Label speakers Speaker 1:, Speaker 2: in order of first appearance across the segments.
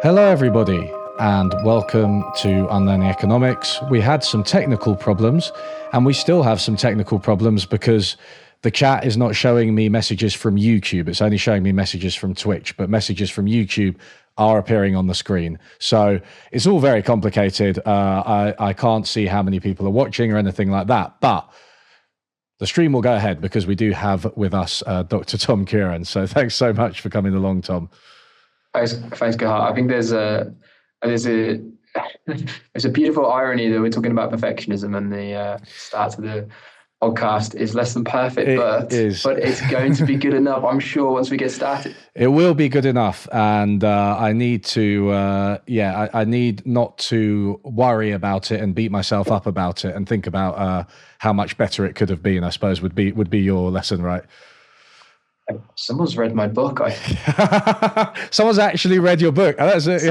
Speaker 1: Hello, everybody, and welcome to Unlearning Economics. We had some technical problems, and we still have some technical problems because the chat is not showing me messages from YouTube. It's only showing me messages from Twitch, but messages from YouTube are appearing on the screen. So it's all very complicated. I can't see how many people are watching or anything like that, but the stream will go ahead because we do have with us Dr. Tom Curran. So thanks so much for coming along, Tom.
Speaker 2: Thanks, Gahar. I think there's a there's a beautiful irony that we're talking about perfectionism, and the start of the podcast is less than perfect, but it's going to be good enough, I'm sure, once we get started.
Speaker 1: It will be good enough, and I need to, I need not to worry about it and beat myself up about it and think about how much better it could have been. I suppose would be your lesson, right?
Speaker 2: Someone's read my book.
Speaker 1: Someone's actually read your book. That's it.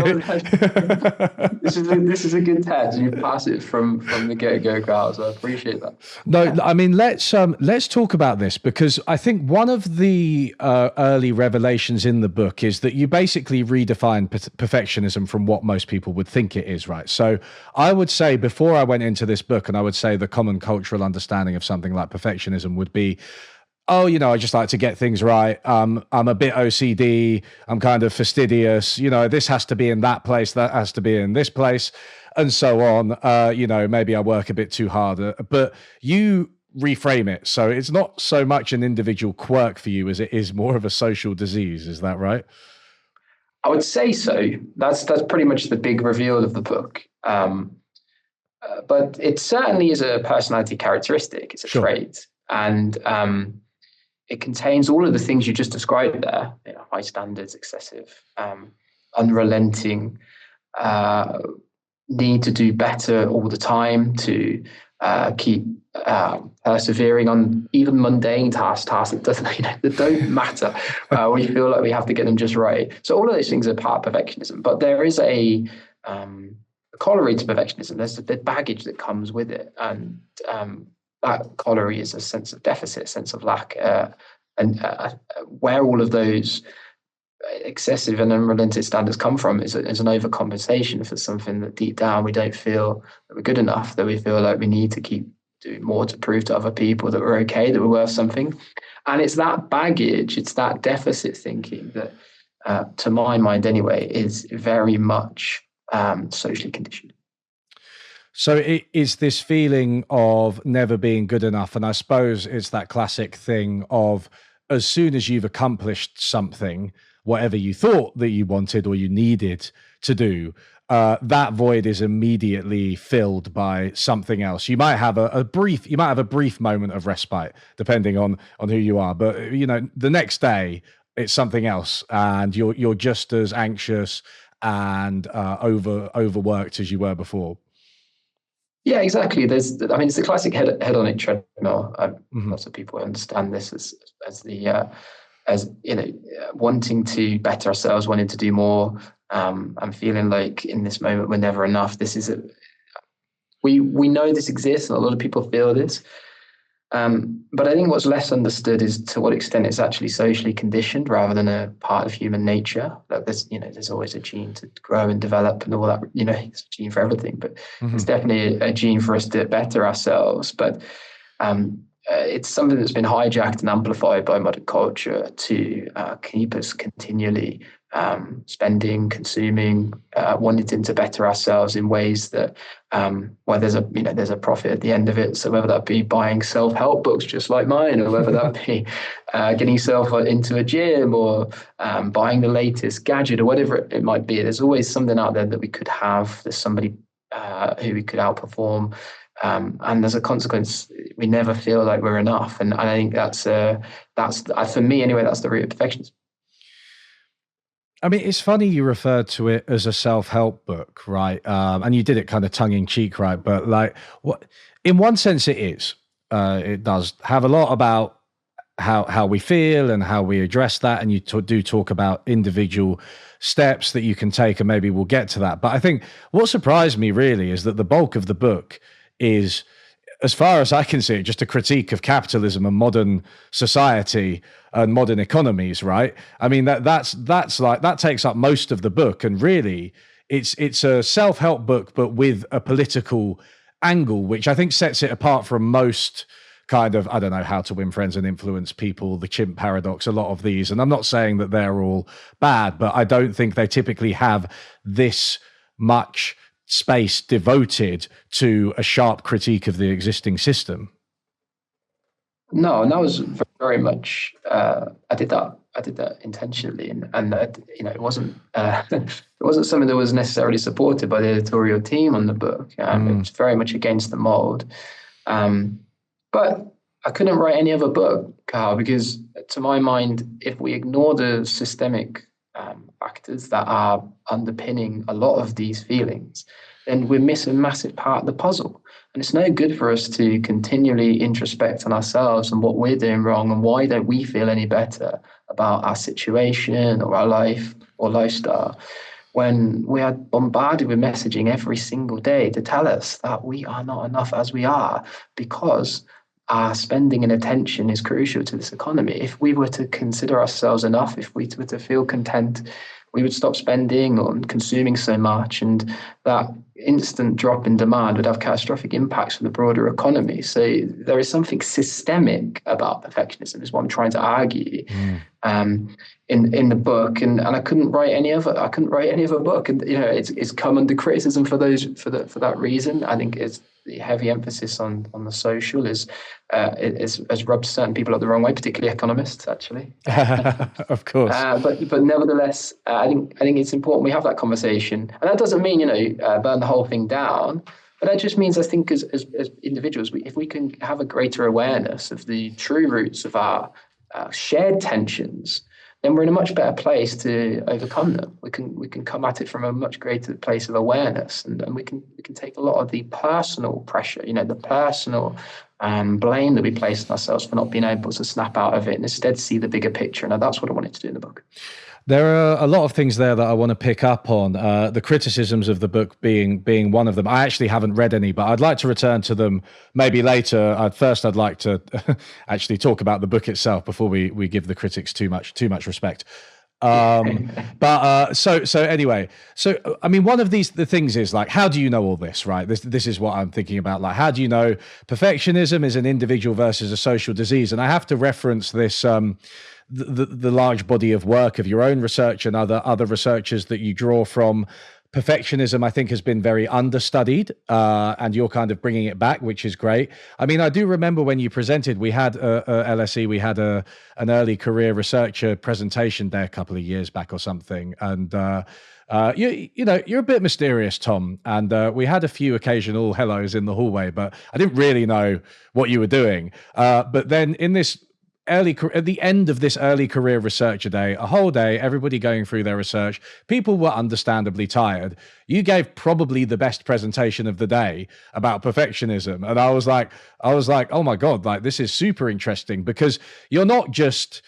Speaker 2: This is a good test. You pass it from the get-go, Carl. So I appreciate that.
Speaker 1: No, I mean let's talk about this, because I think one of the early revelations in the book is that you basically redefine perfectionism from what most people would think it is, right? So I would say, before I went into this book, and I would say the common cultural understanding of something like perfectionism would be, oh, I just like to get things right. I'm a bit OCD. I'm kind of fastidious. This has to be in that place. That has to be in this place, and so on. Maybe I work a bit too hard. But you reframe it. So it's not so much an individual quirk for you as it is more of a social disease. Is that right?
Speaker 2: I would say so. That's pretty much the big reveal of the book. But it certainly is a personality characteristic. It's a trait. And it contains all of the things you just described there: high standards, excessive, unrelenting, need to do better all the time, to keep persevering on even mundane tasks that don't matter. We feel like we have to get them just right. So all of those things are part of perfectionism. But there is a corollary to perfectionism. There's the baggage that comes with it, and that corollary is a sense of deficit, a sense of lack, and where all of those excessive and unrelenting standards come from is an overcompensation for something that deep down we don't feel that we're good enough, that we feel like we need to keep doing more to prove to other people that we're okay, that we're worth something. And it's that baggage, it's that deficit thinking that, to my mind anyway, is very much socially conditioned.
Speaker 1: So it is this feeling of never being good enough. And I suppose it's that classic thing of, as soon as you've accomplished something, whatever you thought that you wanted or you needed to do, that void is immediately filled by something else. You might have a brief moment of respite, depending on who you are. But the next day it's something else, and you're just as anxious and overworked as you were before.
Speaker 2: Yeah, exactly. It's the classic hedonic treadmill. Lots of people understand this as wanting to better ourselves, wanting to do more, and feeling like in this moment we're never enough. We know this exists, and a lot of people feel this. But I think what's less understood is to what extent it's actually socially conditioned rather than a part of human nature. Like there's always a gene to grow and develop and all that. It's a gene for everything, but it's definitely a gene for us to better ourselves. But it's something that's been hijacked and amplified by modern culture to keep us continually spending, consuming, wanting to better ourselves in ways that where there's a profit at the end of it. So whether that be buying self-help books just like mine, or whether that be getting yourself into a gym, or buying the latest gadget, or whatever it might be, there's always something out there that we could have. There's somebody who we could outperform. And as a consequence, we never feel like we're enough. And I think that's for me anyway, that's the root of perfectionism.
Speaker 1: I mean, it's funny you referred to it as a self-help book, right? And you did it kind of tongue-in-cheek, right? But in one sense it is. It does have a lot about how we feel and how we address that. And you do talk about individual steps that you can take, and maybe we'll get to that. But I think what surprised me really is that the bulk of the book is as far as I can see it, just a critique of capitalism and modern society and modern economies, right? I mean, that's like, that takes up most of the book, and really it's a self-help book, but with a political angle, which I think sets it apart from most kind of, I don't know, How to Win Friends and Influence People, The Chimp Paradox, a lot of these. And I'm not saying that they're all bad, but I don't think they typically have this much space devoted to a sharp critique of the existing system.
Speaker 2: No, and that was very much. I did that intentionally, and it wasn't it wasn't something that was necessarily supported by the editorial team on the book. It was very much against the mold. But I couldn't write any other book, Carl, because to my mind, if we ignore the systemic factors that are underpinning a lot of these feelings, then we're missing a massive part of the puzzle. And it's no good for us to continually introspect on ourselves and what we're doing wrong and why don't we feel any better about our situation or our life or lifestyle when we are bombarded with messaging every single day to tell us that we are not enough as we are, because our spending and attention is crucial to this economy. If we were to consider ourselves enough, if we were to feel content, we would stop spending or consuming so much, and that instant drop in demand would have catastrophic impacts for the broader economy. So there is something systemic about perfectionism, is what I'm trying to argue in the book, and I couldn't write any other. I couldn't write any other book, and it's come under criticism for that reason. I think it's the heavy emphasis on the social has rubbed certain people up the wrong way, particularly economists, actually.
Speaker 1: Of course.
Speaker 2: But nevertheless, I think it's important we have that conversation, and that doesn't mean burn the whole thing down. But that just means, I think, as individuals, if we can have a greater awareness of the true roots of our shared tensions, then we're in a much better place to overcome them. We can come at it from a much greater place of awareness, and we can take a lot of the personal pressure, the personal blame that we place on ourselves for not being able to snap out of it, and instead see the bigger picture. And that's what I wanted to do in the book.
Speaker 1: There are a lot of things there that I want to pick up on. The criticisms of the book being one of them. I actually haven't read any, but I'd like to return to them maybe later. I'd like to actually talk about the book itself before we give the critics too much respect. So anyway, I mean, one of the things is, like, how do you know all this, right? This is what I'm thinking about. Like, how do you know perfectionism is an individual versus a social disease? And I have to reference this. The large body of work of your own research and other researchers that you draw from. Perfectionism, I think, has been very understudied, and you're kind of bringing it back, which is great. I mean, I do remember when you presented, we had LSE, we had an early career researcher presentation there a couple of years back or something, and you're a bit mysterious, Tom, and we had a few occasional hellos in the hallway, but I didn't really know what you were doing. But then at the end of this early career researcher day, a whole day, everybody going through their research, people were understandably tired. You gave probably the best presentation of the day about perfectionism. And I was like, oh my God, like, this is super interesting, because you're not just,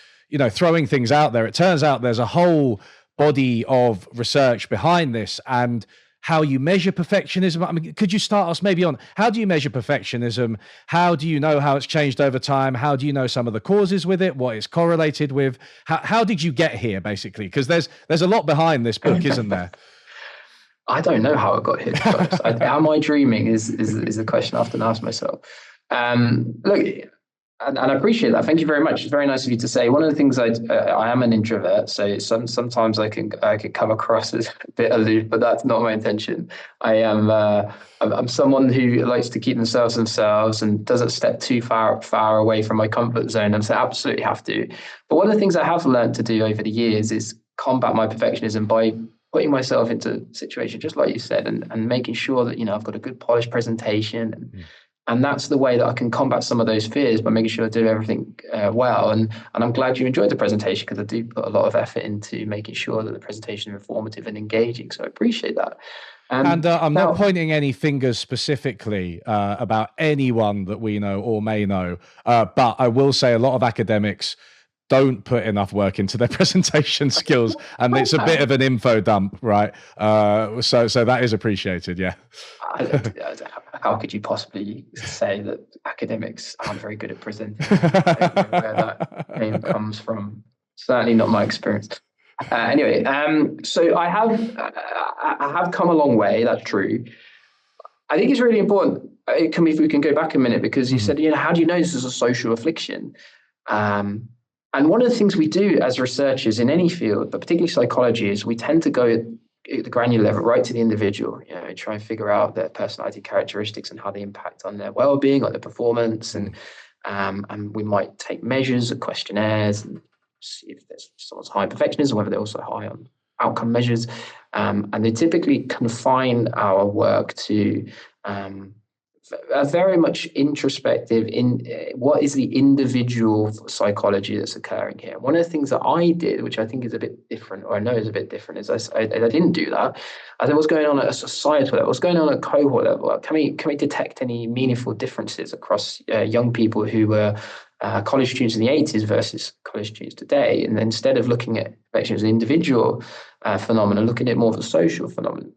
Speaker 1: throwing things out there. It turns out there's a whole body of research behind this, and how you measure perfectionism. I mean, could you start us maybe on how do you measure perfectionism? How do you know how it's changed over time? How do you know some of the causes with it? What it's correlated with? How did you get here, basically? Because there's a lot behind this book, isn't there?
Speaker 2: I don't know how I got here. Am I dreaming? Is the question I often ask myself. Look. And I appreciate that. Thank you very much. It's very nice of you to say. One of the things I am an introvert, so sometimes I can come across as a bit aloof, but that's not my intention. I'm someone who likes to keep themselves and doesn't step too far away from my comfort zone. And so I absolutely have to. But one of the things I have learned to do over the years is combat my perfectionism by putting myself into situations, just like you said, and making sure that I've got a good polished presentation. And that's the way that I can combat some of those fears, by making sure I do everything well. And I'm glad you enjoyed the presentation, because I do put a lot of effort into making sure that the presentation is informative and engaging. So I appreciate that.
Speaker 1: And I'm not pointing any fingers specifically about anyone that we know or may know. But I will say a lot of academics don't put enough work into their presentation skills, and it's a bit of an info dump, right? So that is appreciated, yeah.
Speaker 2: how could you possibly say that academics aren't very good at presenting? I don't know where that name comes from. Certainly not my experience. Anyway, so I have come a long way. That's true. I think it's really important. If we can go back a minute, because you said, how do you know this is a social affliction? And one of the things we do as researchers in any field, but particularly psychology, is we tend to go at the granular level, right to the individual, try and figure out their personality characteristics and how they impact on their well-being, on their performance. And we might take measures of questionnaires and see if there's someone's high in perfectionism, whether they're also high on outcome measures. And they typically confine our work to a very much introspective in what is the individual psychology that's occurring here. One of the things that I did, which I think is a bit different, or I know is a bit different, is I didn't do that. I said, what's going on at a societal level? What's going on at a cohort level? Can we detect any meaningful differences across young people who were college students in the 80s versus college students today? And instead of looking at perfection as an individual phenomenon, looking at it more of a social phenomenon.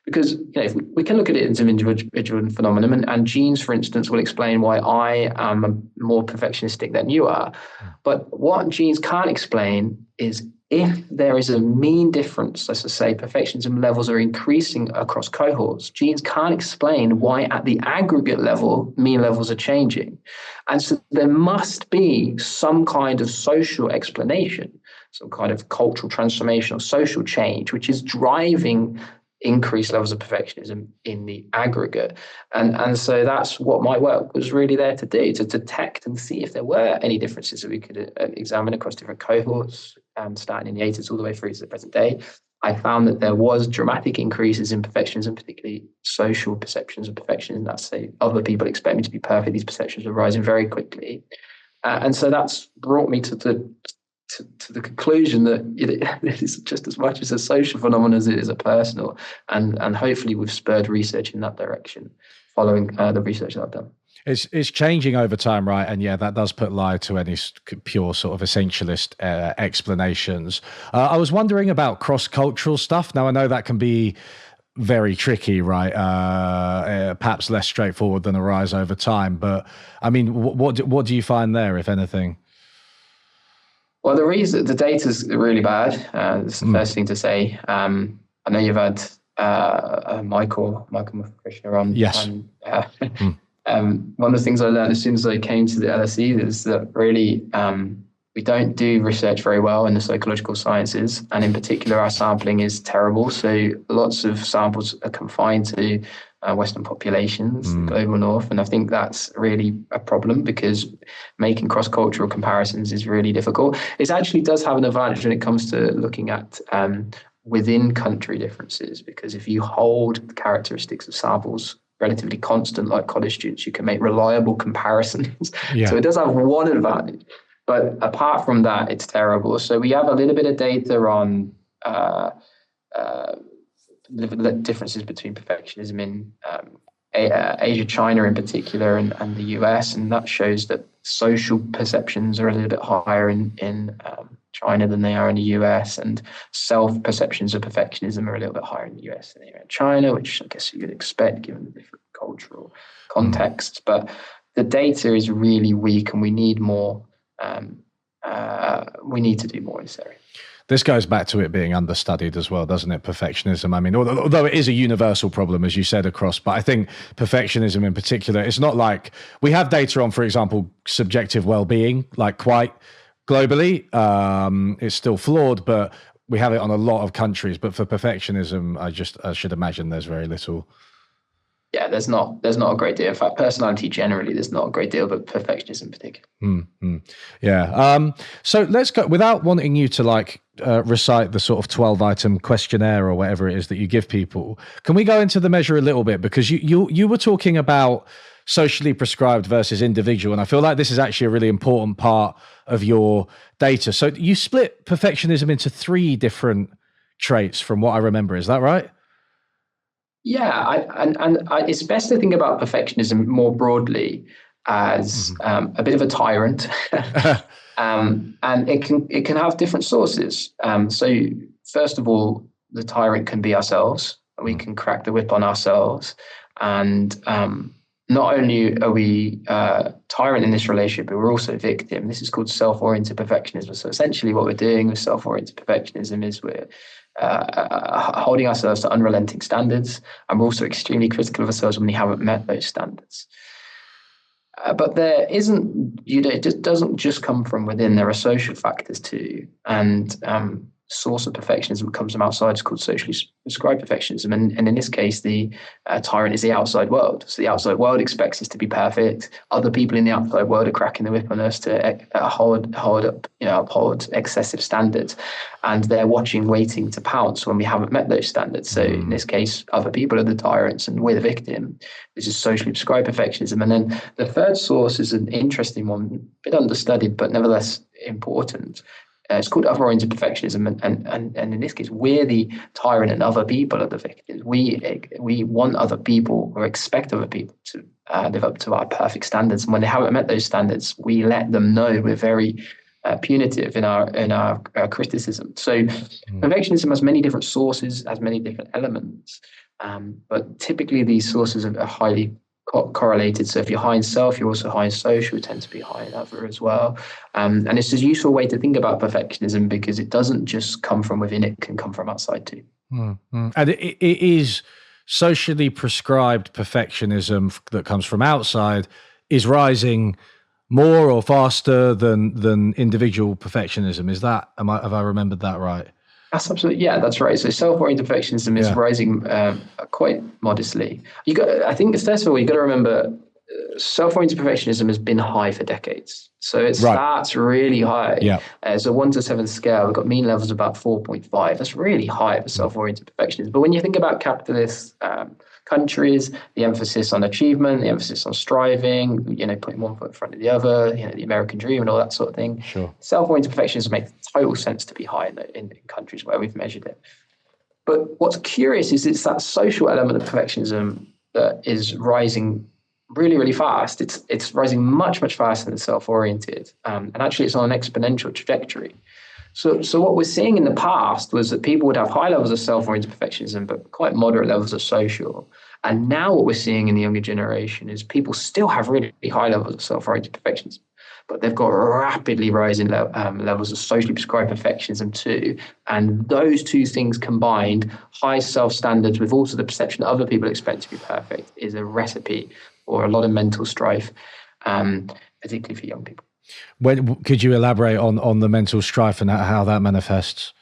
Speaker 2: Because if we can look at it as an individual phenomenon, and genes, for instance, will explain why I am more perfectionistic than you are. But what genes can't explain is if there is a mean difference, let's just say perfectionism levels are increasing across cohorts, genes can't explain why at the aggregate level, mean levels are changing. And so there must be some kind of social explanation, some kind of cultural transformation or social change, which is driving increased levels of perfectionism in the aggregate. And so that's what my work was really there to do, to detect and see if there were any differences that we could examine across different cohorts, starting in the 80s all the way through to the present day. I found that there was dramatic increases in perfectionism, particularly social perceptions of perfectionism. That's say other people expect me to be perfect. These perceptions were rising very quickly. And so that's brought me to the conclusion that it is just as much as a social phenomenon as it is a personal, and hopefully we've spurred research in that direction following the research that I've done.
Speaker 1: It's changing over time, right? And yeah, that does put lie to any pure sort of essentialist explanations. I was wondering about cross-cultural stuff. Now, I know that can be very tricky, right? Perhaps less straightforward than arise over time. But I mean, what do you find there, if anything?
Speaker 2: Well, the data is really bad. That's the first thing to say. I know you've had Michael Krishna on.
Speaker 1: Yes.
Speaker 2: And one of the things I learned as soon as I came to the LSE is that really we don't do research very well in the psychological sciences, and in particular, our sampling is terrible. So lots of samples are confined to Western populations, the global north. And I think that's really a problem, because making cross-cultural comparisons is really difficult. It actually does have an advantage when it comes to looking at within country differences, because if you hold the characteristics of samples relatively constant, like college students, you can make reliable comparisons. Yeah. So it does have one advantage. But apart from that, it's terrible. So we have a little bit of data on the differences between perfectionism in Asia, China in particular, and the US, and that shows that social perceptions are a little bit higher in China than they are in the US, and self-perceptions of perfectionism are a little bit higher in the US than they are in China, which I guess you'd expect given the different cultural contexts. But the data is really weak, and we need more. We need to do more in this area.
Speaker 1: This goes back to it being understudied as well, doesn't it? Perfectionism. I mean, although it is a universal problem, as you said, across, but I think perfectionism in particular, it's not like we have data on, for example, subjective well-being, like quite globally. It's still flawed, but we have it on a lot of countries. But for perfectionism, I should imagine there's very little.
Speaker 2: Yeah, there's not a great deal. In fact, personality generally, there's not a great deal, but perfectionism in particular.
Speaker 1: Yeah. So let's go, without wanting you to recite the sort of 12-item questionnaire or whatever it is that you give people, can we go into the measure a little bit? Because you were talking about socially prescribed versus individual, and I feel like this is actually a really important part of your data. So you split perfectionism into 3 different traits from what I remember. Is that right?
Speaker 2: Yeah, it's best to think about perfectionism more broadly as a bit of a tyrant, and it can have different sources. So first of all, the tyrant can be ourselves. We can crack the whip on ourselves, And not only are we tyrant in this relationship, but we're also victim. This is called self-oriented perfectionism. So essentially what we're doing with self-oriented perfectionism is we're holding ourselves to unrelenting standards, and we're also extremely critical of ourselves when we haven't met those standards. But there isn't, it just doesn't just come from within. There are social factors too. And source of perfectionism comes from outside. It's called socially prescribed perfectionism. And in this case, the tyrant is the outside world. So the outside world expects us to be perfect. Other people in the outside world are cracking the whip on us to uphold excessive standards. And they're watching, waiting to pounce when we haven't met those standards. So in this case, other people are the tyrants and we're the victim. This is socially prescribed perfectionism. And then the third source is an interesting one, a bit understudied, but nevertheless important. It's called other-oriented perfectionism, and in this case, we're the tyrant and other people are the victims. We want other people or expect other people to live up to our perfect standards, and when they haven't met those standards, we let them know. We're very punitive in our criticism. So perfectionism has many different sources, has many different elements, but typically these sources are highly correlated. So if you're high in self, you're also high in social, you tend to be high in other as well. And it's a useful way to think about perfectionism because it doesn't just come from within, it can come from outside too.
Speaker 1: And it is socially prescribed perfectionism that comes from outside is rising more or faster than individual perfectionism. Is that, have I remembered that right?
Speaker 2: That's absolutely, yeah, that's right. So self-oriented perfectionism is rising quite modestly. I think first of all, you got to remember self-oriented perfectionism has been high for decades. So it starts really high. Yeah. It's a 1 to 7 scale. We've got mean levels of about 4.5. That's really high for self-oriented perfectionism. But when you think about capitalist countries, the emphasis on achievement, the emphasis on striving, putting one foot in front of the other, the American dream and all that sort of thing.
Speaker 1: Sure.
Speaker 2: Self-oriented perfectionism makes total sense to be high in countries where we've measured it. But what's curious is it's that social element of perfectionism that is rising really, really fast. It's rising much, much faster than self-oriented. And actually it's on an exponential trajectory. So what we're seeing in the past was that people would have high levels of self-oriented perfectionism, but quite moderate levels of social. And now what we're seeing in the younger generation is people still have really high levels of self-oriented perfectionism, but they've got rapidly rising levels of socially prescribed perfectionism too. And those two things combined, high self-standards with also the perception that other people expect to be perfect, is a recipe for a lot of mental strife, particularly for young people.
Speaker 1: Could you elaborate on the mental strife and how that manifests?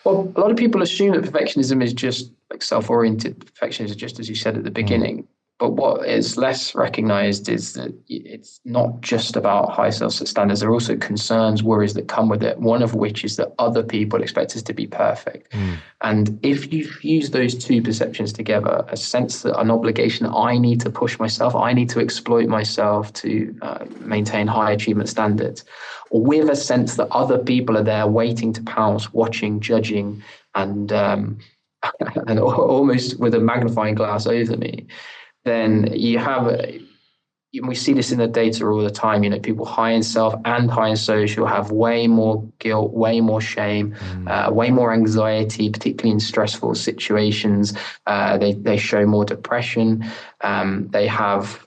Speaker 2: Well, a lot of people assume that perfectionism is just like self-oriented perfectionism, just as you said at the beginning. But what is less recognized is that it's not just about high self-standards. There are also concerns, worries that come with it, one of which is that other people expect us to be perfect. And if you fuse those two perceptions together, a sense that an obligation, I need to push myself, I need to exploit myself to maintain high achievement standards, with a sense that other people are there waiting to pounce, watching, judging, and almost with a magnifying glass over me, then you have, we see this in the data all the time, people high in self and high in social have way more guilt, way more shame, way more anxiety, particularly in stressful situations. They show more depression. They have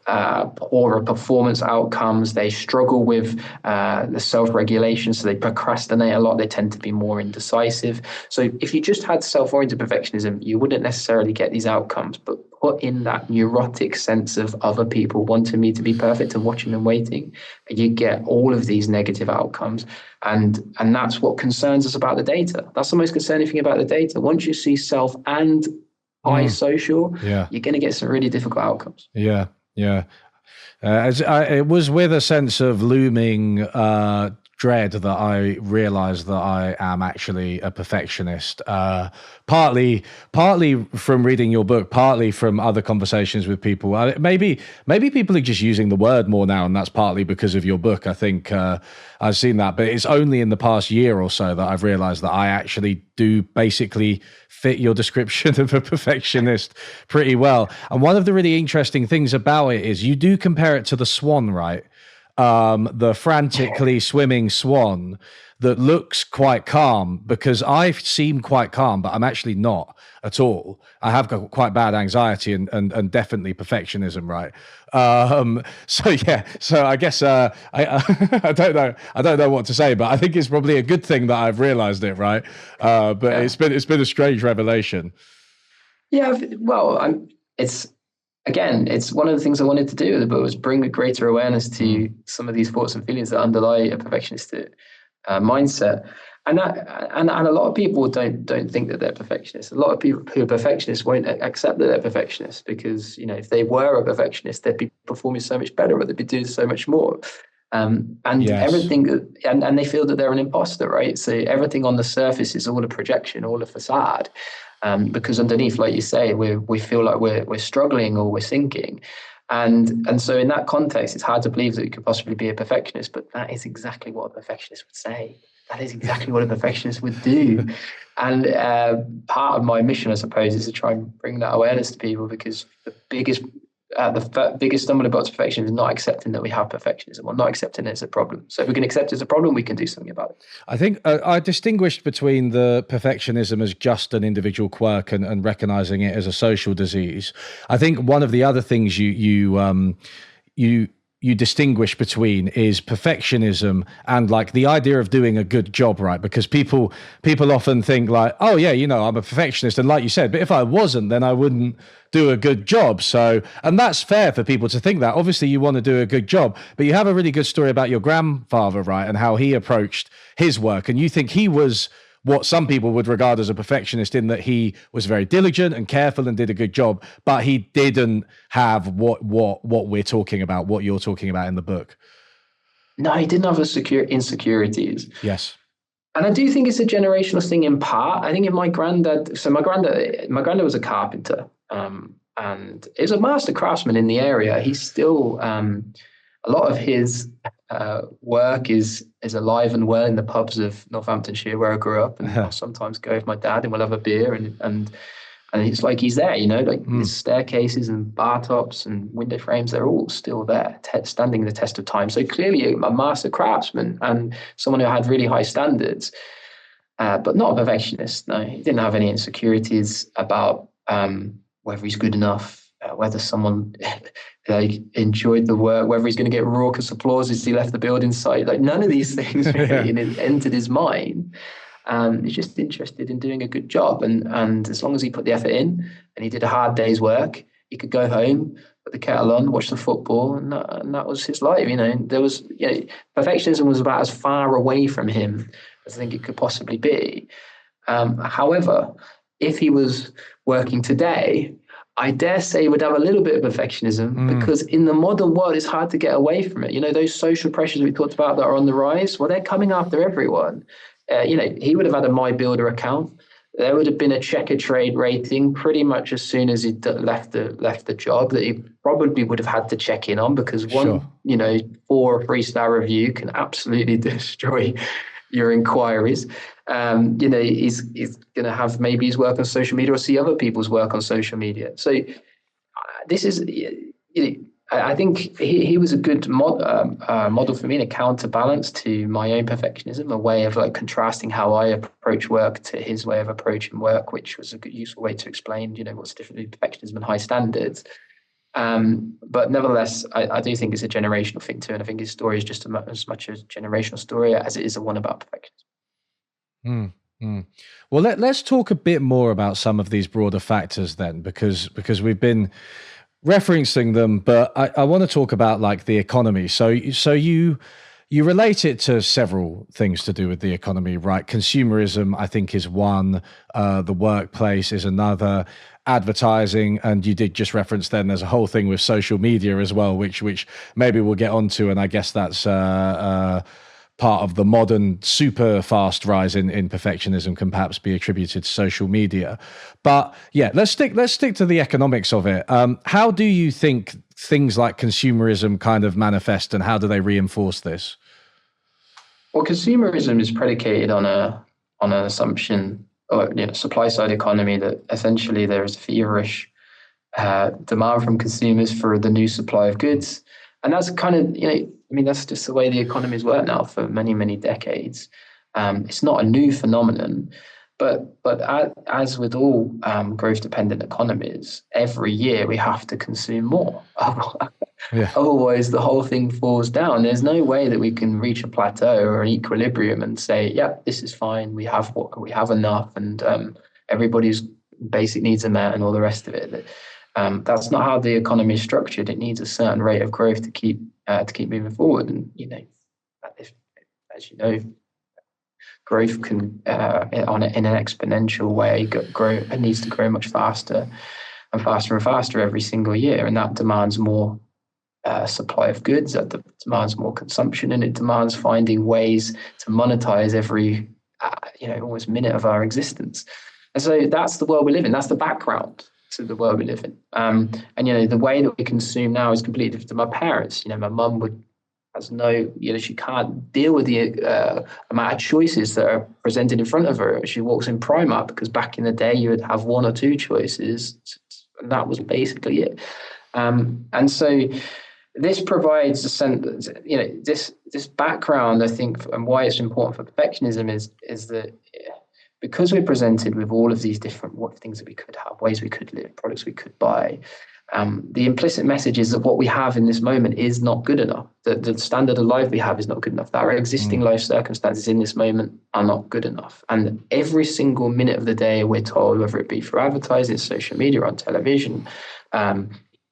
Speaker 2: poorer performance outcomes. They struggle with the self-regulation, so they procrastinate a lot. They tend to be more indecisive. So if you just had self-oriented perfectionism, you wouldn't necessarily get these outcomes, but put in that neurotic sense of other people wanting me to be perfect and watching and waiting, and you get all of these negative outcomes. And that's what concerns us about the data. That's the most concerning thing about the data. Once you see self and high social, you're going to get some really difficult outcomes.
Speaker 1: Yeah. It was with a sense of looming dread that I realized that I am actually a perfectionist. Partly from reading your book, partly from other conversations with people. Maybe people are just using the word more now, and that's partly because of your book. I think I've seen that, but it's only in the past year or so that I've realized that I actually do basically fit your description of a perfectionist pretty well. And one of the really interesting things about it is you do compare it to the swan, right? the frantically swimming swan that looks quite calm, because I seem quite calm, but I'm actually not at all. I have got quite bad anxiety and definitely perfectionism, right? So I guess I don't know what to say, but I think it's probably a good thing that I've realized it, right? But
Speaker 2: Yeah.
Speaker 1: it's been a strange revelation.
Speaker 2: Yeah, well, it's one of the things I wanted to do with the book was bring a greater awareness to some of these thoughts and feelings that underlie a perfectionist mindset, and a lot of people don't think that they're perfectionists. A lot of people who are perfectionists won't accept that they're perfectionists because, you know, if they were a perfectionist, they'd be performing so much better, or they'd be doing so much more. And
Speaker 1: Yes.
Speaker 2: everything, and they feel that they're an imposter, right? So everything on the surface is all a projection, all a facade. Because underneath, like you say, we feel like we're struggling or we're sinking, and so in that context, it's hard to believe that you could possibly be a perfectionist. But that is exactly what a perfectionist would say. That is exactly what a perfectionist would do. And part of my mission, I suppose, is to try and bring that awareness to people, because the biggest stumbling block to perfectionism is not accepting that we have perfectionism, or not accepting it as a problem. So if we can accept it as a problem, we can do something about it.
Speaker 1: I think I distinguished between the perfectionism as just an individual quirk and recognizing it as a social disease. I think one of the other things you distinguish between is perfectionism and like the idea of doing a good job, right? Because people often think like, oh yeah, you know, I'm a perfectionist, and like you said, but if I wasn't, then I wouldn't do a good job. So, and that's fair for people to think that. Obviously you want to do a good job, but you have a really good story about your grandfather, right? And how he approached his work, and you think he was what some people would regard as a perfectionist, in that he was very diligent and careful and did a good job, but he didn't have what we're talking about, what you're talking about in the book.
Speaker 2: No, he didn't have the insecurities.
Speaker 1: Yes.
Speaker 2: And I do think it's a generational thing in part. I think if my granddad was a carpenter, and is a master craftsman in the area. He's still, a lot of his work is alive and well in the pubs of Northamptonshire where I grew up, and I'll sometimes go with my dad and we'll have a beer, and it's like he's there, you know, like his staircases and bar tops and window frames, they're all still there, standing the test of time. So clearly a master craftsman and someone who had really high standards, but not a perfectionist. No, he didn't have any insecurities about whether he's good enough, whether someone like enjoyed the work, whether he's going to get raucous applause as he left the building site. Like none of these things really entered his mind. He's just interested in doing a good job, and as long as he put the effort in and he did a hard day's work, he could go home, put the kettle on, watch the football, and that was his life. You know, there was, you know, perfectionism was about as far away from him as I think it could possibly be. However, if he was working today, I dare say he would have a little bit of perfectionism, because in the modern world, it's hard to get away from it. You know, those social pressures we talked about that are on the rise, well, they're coming after everyone. You know, he would have had a My Builder account. There would have been a Checkatrade rating pretty much as soon as he left the job, that he probably would have had to check in on, because one, you know, 4 or 3-star review can absolutely destroy your inquiries. You know, he's going to have maybe his work on social media or see other people's work on social media. So this is, you know, I think he was a good model for me, and a counterbalance to my own perfectionism, a way of like contrasting how I approach work to his way of approaching work, which was a good, useful way to explain, you know, what's the difference between perfectionism and high standards. But nevertheless, I do think it's a generational thing too, and I think his story is just as much a generational story as it is a one about perfectionism.
Speaker 1: Well, let's talk a bit more about some of these broader factors then, because we've been referencing them, but I want to talk about like the economy. So you relate it to several things to do with the economy, right? Consumerism, I think, is one. The workplace is another. Advertising, and you did just reference then there's a whole thing with social media as well, which maybe we'll get onto, and I guess that's part of the modern super fast rise in perfectionism can perhaps be attributed to social media. But yeah, let's stick to the economics of it. How do you think things like consumerism kind of manifest, and how do they reinforce this?
Speaker 2: Well, consumerism is predicated on an assumption, or, you know, supply side economy, that essentially there is feverish demand from consumers for the new supply of goods. And that's kind of, that's just the way the economies work now for many, many decades. It's not a new phenomenon, but as with all growth-dependent economies, every year we have to consume more.
Speaker 1: Yeah.
Speaker 2: Otherwise, the whole thing falls down. There's no way that we can reach a plateau or an equilibrium and say, "Yeah, this is fine. We have enough, and everybody's basic needs are met, and all the rest of it." That's not how the economy is structured. It needs a certain rate of growth to keep moving forward. And as you know, growth can in an exponential way grow. It needs to grow much faster and faster and faster every single year, and that demands more supply of goods. That demands more consumption, and it demands finding ways to monetize every almost minute of our existence. And so that's the world we live in. That's the background to the world we live in. And the way that we consume now is completely different to my parents. My mum has no, she can't deal with the amount of choices that are presented in front of her. She walks in Primark because back in the day you would have one or two choices, and that was basically it. And so this provides a sense, this background, I think, and why it's important for perfectionism is that because we're presented with all of these different things that we could have, ways we could live, products we could buy, the implicit message is that what we have in this moment is not good enough. The standard of life we have is not good enough. That our existing life circumstances in this moment are not good enough. And every single minute of the day, we're told, whether it be through advertising, social media, on television,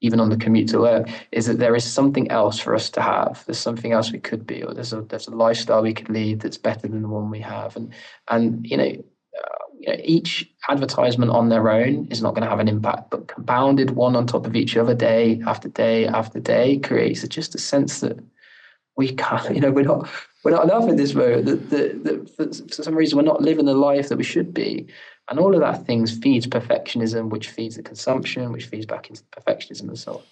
Speaker 2: even on the commute to work, is that there is something else for us to have. There's something else we could be, or there's a lifestyle we could lead that's better than the one we have. And each advertisement on their own is not going to have an impact, but compounded one on top of each other, day after day after day, creates just a sense that we can't, we're not enough in this moment. That for some reason we're not living the life that we should be, and all of that things feeds perfectionism, which feeds the consumption, which feeds back into perfectionism, and so on.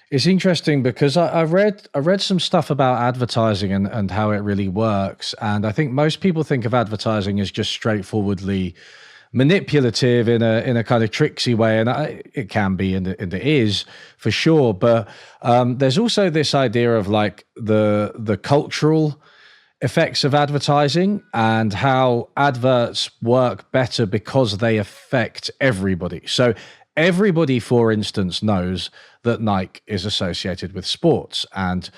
Speaker 1: It's interesting because I read some stuff about advertising and how it really works. And I think most people think of advertising as just straightforwardly manipulative in a kind of tricksy way. And it can be, and it is for sure. But there's also this idea of like the cultural effects of advertising and how adverts work better because they affect everybody. So everybody, for instance, knows that Nike is associated with sports and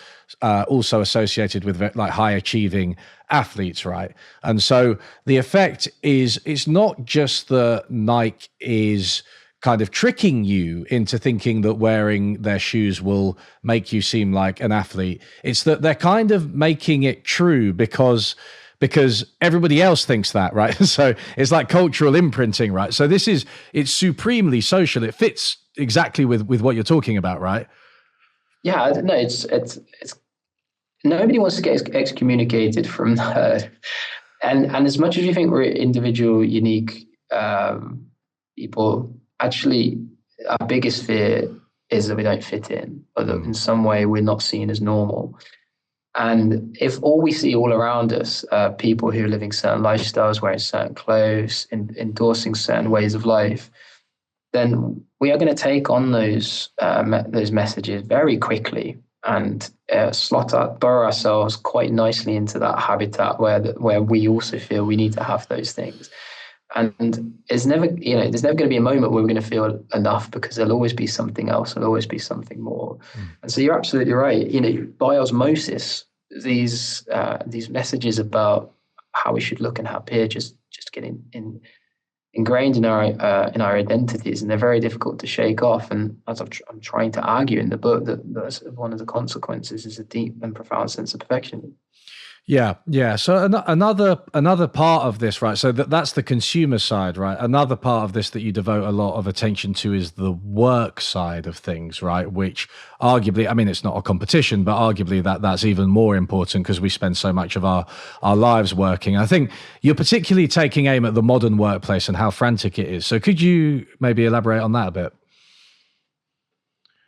Speaker 1: also associated with like high achieving athletes, right? And so the effect is, it's not just that Nike is kind of tricking you into thinking that wearing their shoes will make you seem like an athlete. It's that they're kind of making it true because everybody else thinks that, right? So it's like cultural imprinting, right? So it's supremely social. It fits exactly with what you're talking about, right?
Speaker 2: Yeah, no, it's nobody wants to get excommunicated from that. And as much as you think we're individual, unique people, actually our biggest fear is that we don't fit in, or that in some way we're not seen as normal. And if all we see all around us are people who are living certain lifestyles, wearing certain clothes, endorsing certain ways of life, then we are going to take on those messages very quickly and burrow ourselves quite nicely into that habitat where we also feel we need to have those things. And there's never going to be a moment where we're going to feel enough, because there'll always be something else. There'll always be something more. And so you're absolutely right. By osmosis, these messages about how we should look and how appear just get ingrained in our identities, and they're very difficult to shake off. And as I'm trying to argue in the book, that's one of the consequences is a deep and profound sense of perfection.
Speaker 1: Yeah. So another part of this, right? So that's the consumer side, right? Another part of this that you devote a lot of attention to is the work side of things, right? Which arguably, I mean, it's not a competition, but arguably that's even more important because we spend so much of our lives working. I think you're particularly taking aim at the modern workplace and how frantic it is. So could you maybe elaborate on that a bit?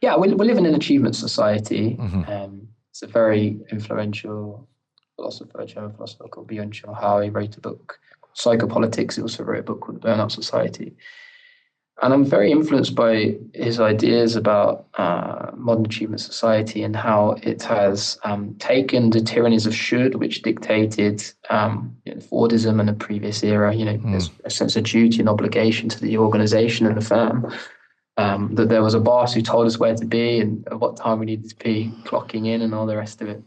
Speaker 2: Yeah, we live in an achievement society. It's a very influential German philosopher called Byung-Chul Han. He wrote a book, Psychopolitics. He also wrote a book called The Burnout Society. And I'm very influenced by his ideas about modern achievement society and how it has taken the tyrannies of should, which dictated Fordism and the previous era. There's a sense of duty and obligation to the organization and the firm. That there was a boss who told us where to be and at what time we needed to be clocking in and all the rest of it.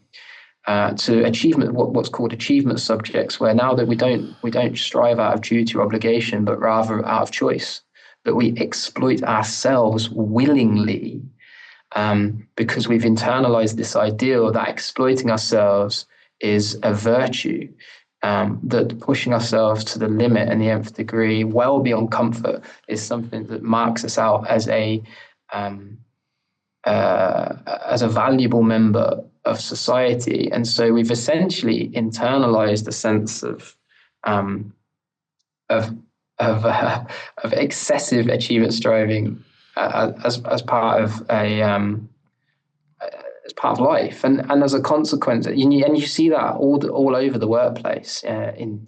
Speaker 2: To achievement, what's called achievement subjects, where now that we don't strive out of duty or obligation, but rather out of choice, that we exploit ourselves willingly, because we've internalized this ideal that exploiting ourselves is a virtue, that pushing ourselves to the limit and the nth degree, well beyond comfort, is something that marks us out as a valuable member of society. And so we've essentially internalized a sense of excessive achievement striving as part of life, and as a consequence, and you see that all over the workplace, in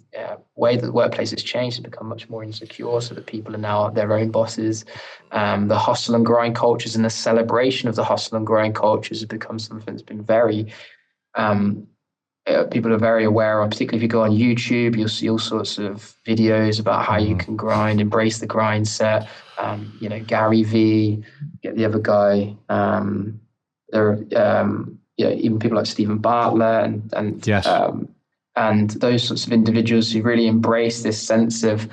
Speaker 2: way that the workplace has changed, to become much more insecure, so that people are now their own bosses. The hustle and grind cultures and the celebration of the hustle and grind cultures has become something that's been very people are very aware of. Particularly if you go on YouTube, you'll see all sorts of videos about how you can grind, embrace the grind set. Gary V, get the other guy. There are even people like Stephen Bartlett and
Speaker 1: yes.
Speaker 2: And those sorts of individuals who really embrace this sense of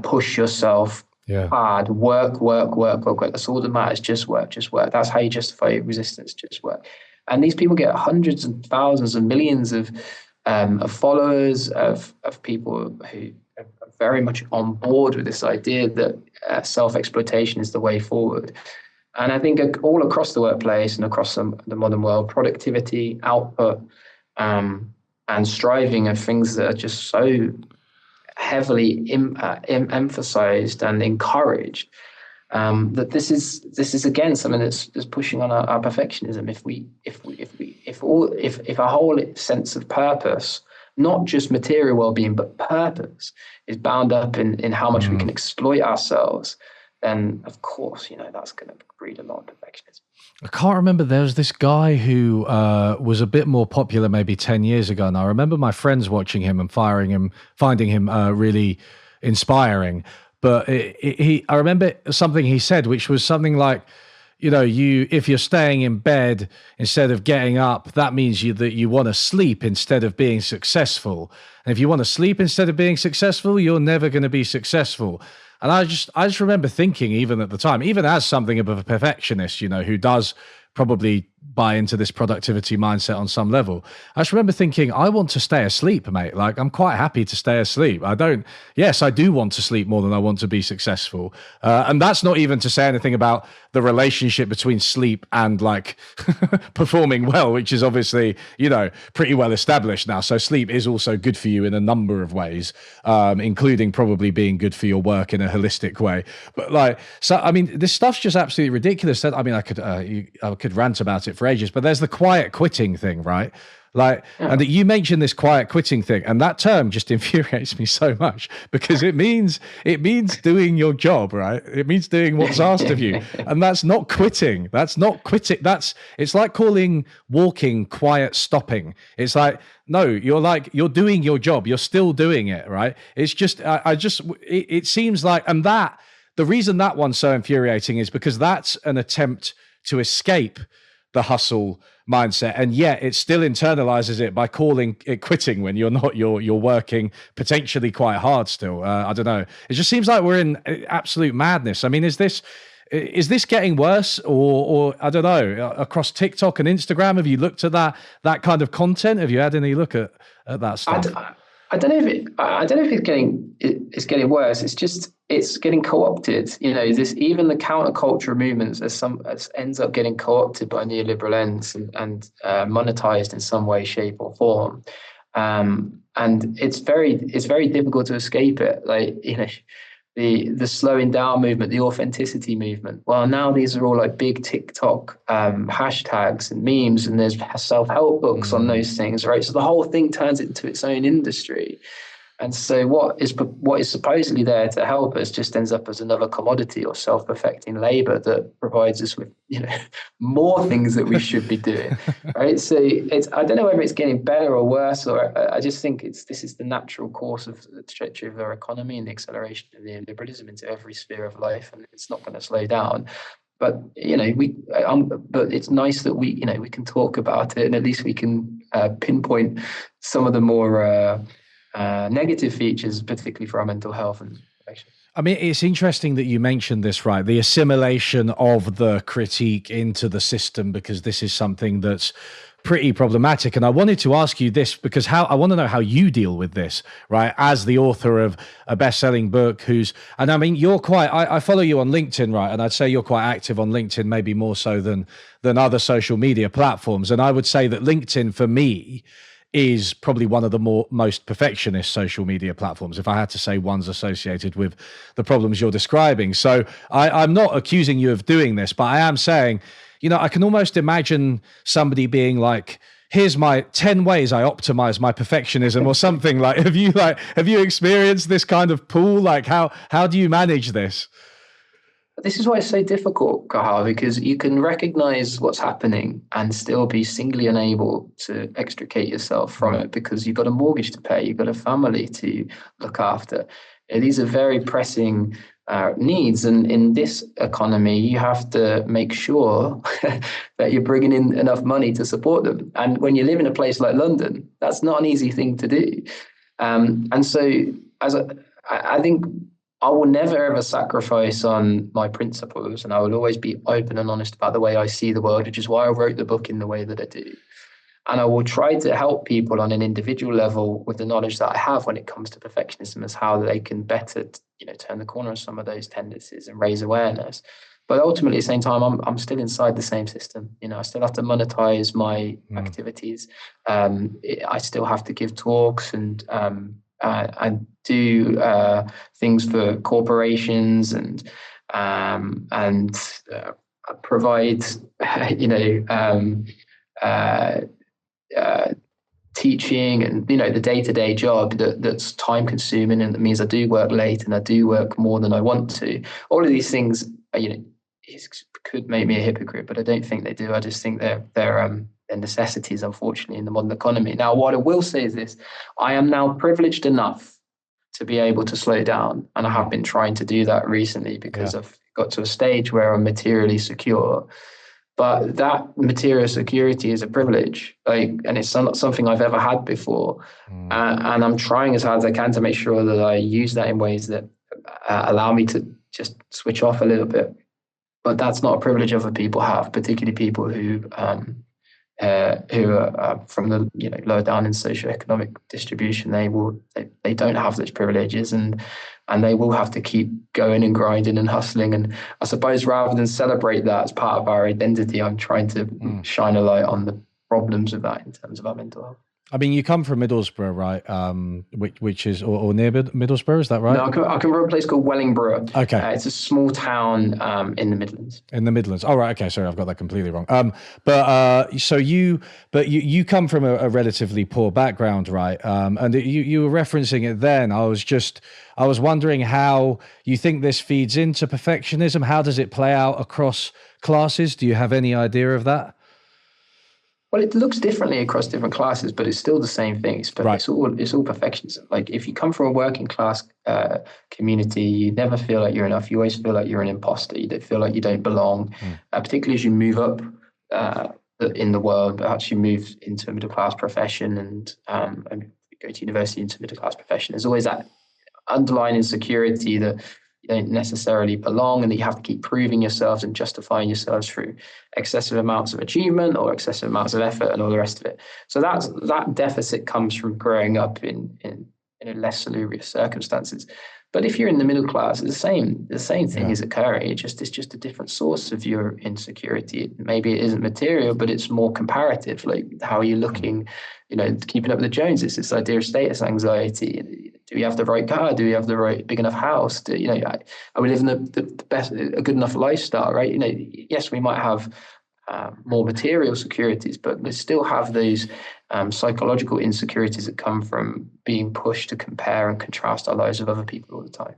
Speaker 2: push yourself hard, work. That's all that matters. Just work. That's how you justify resistance. Just work. And these people get hundreds and thousands and millions of followers, of people who are very much on board with this idea that self-exploitation is the way forward. And I think all across the workplace and across the modern world, productivity, output, and striving are things that are just so heavily emphasized and encouraged, that this is again something that's pushing on our perfectionism. If our whole sense of purpose, not just material well-being but purpose, is bound up in how much we can exploit ourselves, then of course that's going to breed a lot of perfectionism.
Speaker 1: I can't remember. There was this guy who was a bit more popular maybe 10 years ago, and I remember my friends watching him and finding him really inspiring. But I remember something he said, which was something like, if you're staying in bed instead of getting up, that means that you want to sleep instead of being successful. And if you want to sleep instead of being successful, you're never going to be successful. And I just remember thinking, even at the time, even as something of a perfectionist, who does probably buy into this productivity mindset on some level, I just remember thinking, I want to stay asleep, mate. Like, I'm quite happy to stay asleep. I do want to sleep more than I want to be successful. And that's not even to say anything about the relationship between sleep and like performing well, which is obviously, pretty well established now. So sleep is also good for you in a number of ways, including probably being good for your work in a holistic way. But this stuff's just absolutely ridiculous. I could rant about it for ages, but there's the quiet quitting thing, right? And that you mentioned this quiet quitting thing, and that term just infuriates me so much, because it means doing your job, right? It means doing what's asked of you, and that's not quitting. It's like calling walking quiet stopping. It's like, no, you're doing your job. You're still doing it, right? It's just, it seems like, and that the reason that one's so infuriating is because that's an attempt to escape the hustle mindset, and yet it still internalizes it by calling it quitting when you're not. You're working potentially quite hard still. I don't know. It just seems like we're in absolute madness. I mean, is this getting worse, or I don't know, across TikTok and Instagram? Have you looked at that kind of content? Have you had any look at that stuff?
Speaker 2: I don't know if it's getting worse. It's getting co-opted. Even the counterculture movements ends up getting co-opted by neoliberal ends and monetized in some way, shape, or form. And it's very difficult to escape it. The slowing down movement, the authenticity movement. Well, now these are all like big TikTok hashtags and memes, and there's self-help books on those things, right? So the whole thing turns into its own industry. And so what is supposedly there to help us just ends up as another commodity or self-perfecting labor that provides us with, more things that we should be doing, right? So I don't know whether it's getting better or worse, or I just think this is the natural course of the trajectory of our economy and the acceleration of neoliberalism into every sphere of life, and it's not going to slow down. But but it's nice that we can talk about it, and at least we can pinpoint some of the more negative features, particularly for our mental health and perfection.
Speaker 1: I mean, it's interesting that you mentioned this, right? The assimilation of the critique into the system, because this is something that's pretty problematic. And I wanted to ask you this because I want to know how you deal with this, right? As the author of a best-selling book and I mean, you're I follow you on LinkedIn, right? And I'd say you're quite active on LinkedIn, maybe more so than other social media platforms. And I would say that LinkedIn for me is probably one of the most perfectionist social media platforms, if I had to say one's associated with the problems you're describing. So I'm not accusing you of doing this, but I am saying, I can almost imagine somebody being like, here's my 10 ways I optimize my perfectionism or something. Have you experienced this kind of pool? Like how do you manage this?
Speaker 2: This is why it's so difficult, Kahar, because you can recognize what's happening and still be singly unable to extricate yourself from it because you've got a mortgage to pay, you've got a family to look after. These are very pressing needs. And in this economy, you have to make sure that you're bringing in enough money to support them. And when you live in a place like London, that's not an easy thing to do. And so I think I will never ever sacrifice on my principles, and I will always be open and honest about the way I see the world, which is why I wrote the book in the way that I do. And I will try to help people on an individual level with the knowledge that I have when it comes to perfectionism as how they can better, turn the corner on some of those tendencies and raise awareness. But ultimately, at the same time, I'm still inside the same system. I still have to monetize my activities. I still have to give talks and do things for corporations and provide, teaching and the day-to-day job that's time consuming, and that means I do work late and I do work more than I want to. All of these things, could make me a hypocrite, but I don't think they do. I just think they're necessities, unfortunately, in the modern economy. Now, what I will say is this: I am now privileged enough to be able to slow down, and I have been trying to do that recently because I've got to a stage where I'm materially secure. But that material security is a privilege, and it's not something I've ever had before. And I'm trying as hard as I can to make sure that I use that in ways that allow me to just switch off a little bit. But that's not a privilege other people have, particularly people who are from the lower down in socioeconomic distribution. They don't have those privileges, and they will have to keep going and grinding and hustling. And I suppose rather than celebrate that as part of our identity, I'm trying to shine a light on the problems of that in terms of our mental health.
Speaker 1: I mean, you come from Middlesbrough, right? Which is or near Middlesbrough, is that right?
Speaker 2: No, I come from a place called Wellingborough.
Speaker 1: Okay,
Speaker 2: it's a small town in the Midlands.
Speaker 1: In the Midlands. Oh, right. Okay, sorry, I've got that completely wrong. So you come from a relatively poor background, right? And you were referencing it then. I was wondering how you think this feeds into perfectionism. How does it play out across classes? Do you have any idea of that?
Speaker 2: Well, it looks differently across different classes, but it's still the same thing. It's all perfectionism. Like if you come from a working class community, you never feel like you're enough. You always feel like you're an imposter. You don't feel like you don't belong, particularly as you move up in the world. Perhaps you move into a middle class profession and go to university into a middle class profession. There's always that underlying insecurity that you don't necessarily belong, and that you have to keep proving yourselves and justifying yourselves through excessive amounts of achievement or excessive amounts of effort and all the rest of it. So that deficit comes from growing up in less salubrious circumstances. But if you're in the middle class, it's the same thing is occurring. It's just a different source of your insecurity. Maybe it isn't material, but it's more comparative. Like how are you looking, keeping up with the Joneses, this idea of status anxiety. Do we have the right car? Do we have the right big enough house? Are we living the best, a good enough lifestyle, right? Yes, we might have more material securities, but they still have those psychological insecurities that come from being pushed to compare and contrast our lives with other people all the time.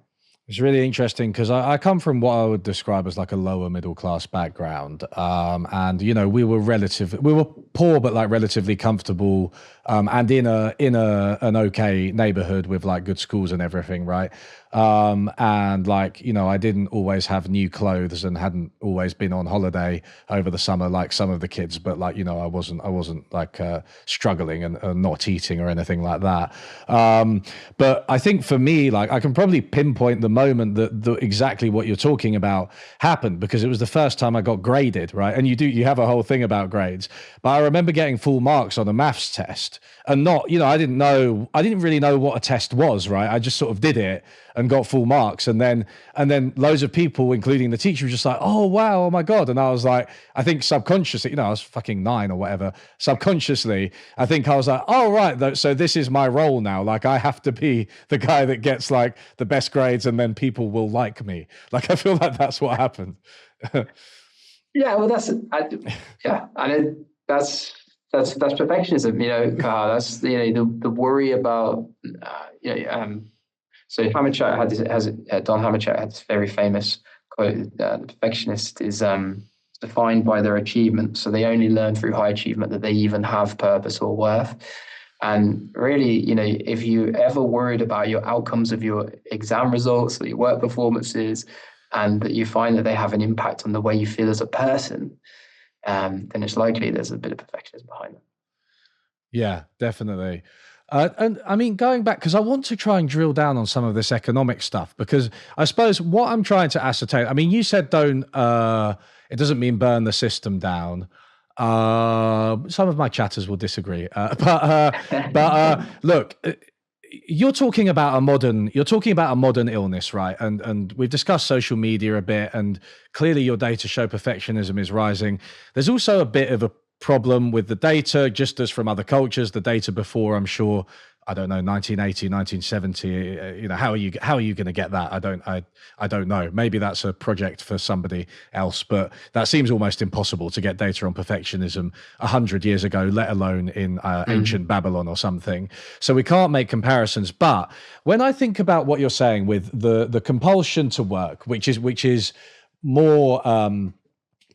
Speaker 1: It's really interesting because I come from what I would describe as like a lower middle class background, and we were poor but like relatively comfortable, and in an okay neighborhood with like good schools and everything, right? And like I didn't always have new clothes and hadn't always been on holiday over the summer like some of the kids, but like I wasn't like struggling and not eating or anything like that. But I think for me, like I can probably pinpoint the moment that exactly what you're talking about happened, because it was the first time I got graded, right? And you have a whole thing about grades, but I remember getting full marks on a maths test, and not, I didn't really know what a test was, right? I just sort of did it and got full marks, and then loads of people, including the teacher, were just like, oh wow, oh my god. And I was like, I think subconsciously, I was fucking 9 or whatever, subconsciously I think I was like, oh right, so this is my role now, like I have to be the guy that gets like the best grades and then people will like me. Like I feel like that's what happened.
Speaker 2: Yeah, well that's perfectionism, Carl. That's the worry about so Don Hammarskjöld had this very famous quote: "The perfectionist is defined by their achievement, so they only learn through high achievement that they even have purpose or worth." And really, if you ever worried about your outcomes of your exam results or your work performances, and that you find that they have an impact on the way you feel as a person, then it's likely there's a bit of perfectionism behind them.
Speaker 1: Yeah, definitely. And I mean, going back, because I want to try and drill down on some of this economic stuff, because I suppose what I'm trying to ascertain, I mean, you said it doesn't mean burn the system down. Some of my chatters will disagree, but look, you're talking about a modern illness, right? And we've discussed social media a bit, and clearly your data show perfectionism is rising. There's also a bit of a problem with the data, just as from other cultures. The data before, I'm sure, I don't know, 1980, 1970, how are you going to get that? I don't know. Maybe that's a project for somebody else, but that seems almost impossible to get data on perfectionism 100 years ago, let alone in ancient Babylon or something. So we can't make comparisons. But when I think about what you're saying with the compulsion to work, which is more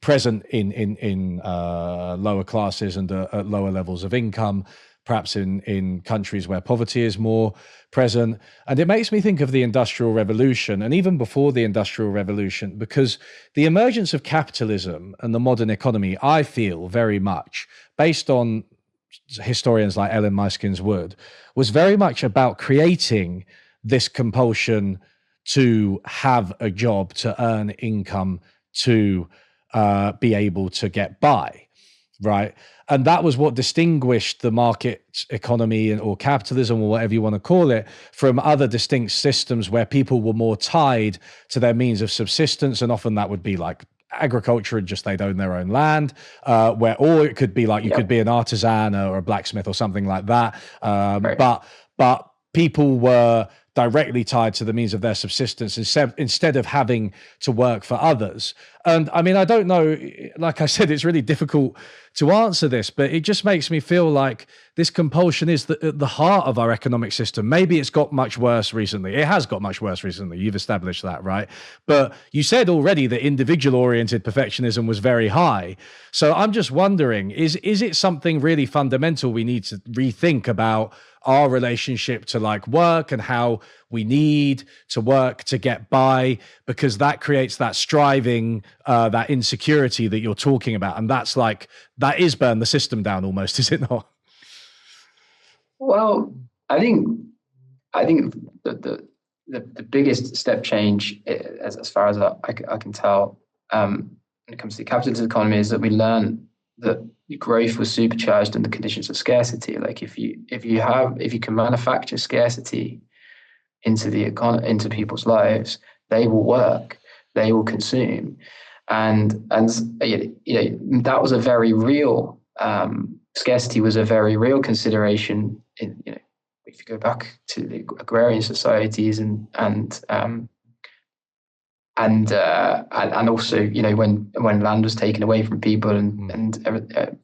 Speaker 1: present in lower classes and at lower levels of income, perhaps in countries where poverty is more present. And it makes me think of the Industrial Revolution, and even before the Industrial Revolution, because the emergence of capitalism and the modern economy, I feel very much, based on historians like Ellen Myskins Wood, was very much about creating this compulsion to have a job, to earn income, to be able to get by, right? And that was what distinguished the market economy or capitalism or whatever you want to call it from other distinct systems where people were more tied to their means of subsistence. And often that would be like agriculture, and just they'd own their own land, or it could be like you could be an artisan or a blacksmith or something like that. Right. But people were directly tied to the means of their subsistence instead of having to work for others. And I mean, I don't know, like I said, it's really difficult to answer this, but it just makes me feel like this compulsion is at the heart of our economic system. Maybe it's got much worse recently. It has got much worse recently. You've established that, right? But you said already that individual-oriented perfectionism was very high. So I'm just wondering, is it something really fundamental we need to rethink about our relationship to like work and how we need to work to get by, because that creates that striving, that insecurity that you're talking about. And that is burn the system down almost, is it not?
Speaker 2: Well, I think the biggest step change, as far as I can tell, when it comes to the capitalist economy, is that we learn that growth was supercharged in the conditions of scarcity. Like if you can manufacture scarcity into people's lives, they will work, they will consume, and that was a very real scarcity was a very real consideration if you go back to the agrarian societies and and also, when land was taken away from people, and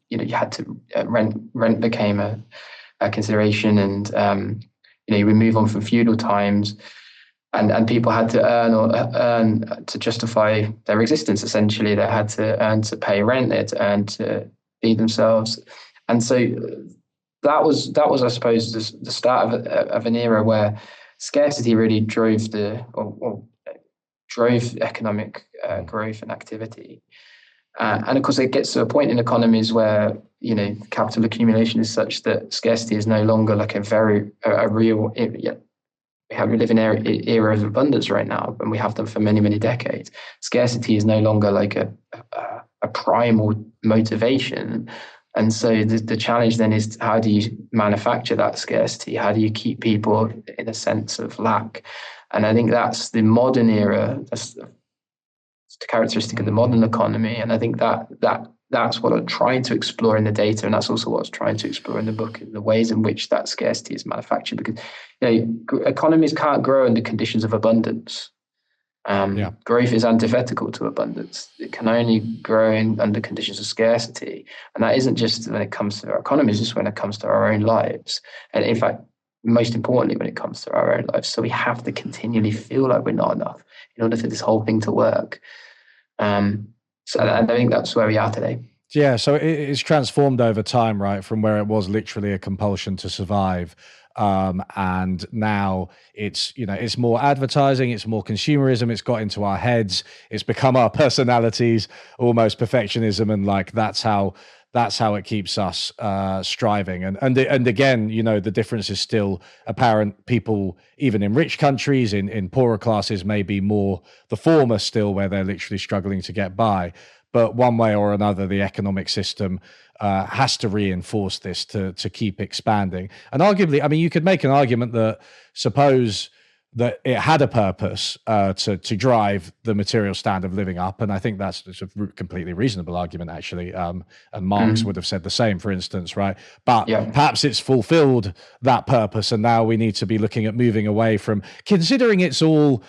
Speaker 2: you had to rent became a consideration, and we move on from feudal times, and people had to earn to justify their existence. Essentially, they had to earn to pay rent, they had to earn to feed themselves, and so that was I suppose the start of an era where scarcity really drove drove economic growth and activity. And of course, it gets to a point in economies where capital accumulation is such that scarcity is no longer like a real. We live in an era of abundance right now, and we have them for many, many decades. Scarcity is no longer like a primal motivation. And so the challenge then is, how do you manufacture that scarcity? How do you keep people in a sense of lack? And I think that's the modern era. That's the characteristic of the modern economy. And I think that's what I'm trying to explore in the data. And that's also what I was trying to explore in the book, in the ways in which that scarcity is manufactured. Because economies can't grow under conditions of abundance. Growth is antithetical to abundance. It can only grow under conditions of scarcity. And that isn't just when it comes to our economies, it's when it comes to our own lives. And in fact, most importantly, when it comes to our own lives. So we have to continually feel like we're not enough in order for this whole thing to work. So I think that's where we are today.
Speaker 1: Yeah, so it's transformed over time, right? From where it was literally a compulsion to survive. And now it's more advertising, it's more consumerism, it's got into our heads, it's become our personalities, almost perfectionism, and like that's how it keeps us striving. And again, the difference is still apparent. People, even in rich countries, in poorer classes, may be more the former still, where they're literally struggling to get by. But one way or another, the economic system has to reinforce this to keep expanding. And arguably, I mean, you could make an argument that suppose that it had a purpose to drive the material standard of living up. And I think that's a completely reasonable argument, actually. And Marx would have said the same, for instance, right? But perhaps it's fulfilled that purpose. And now we need to be looking at moving away from considering it's all,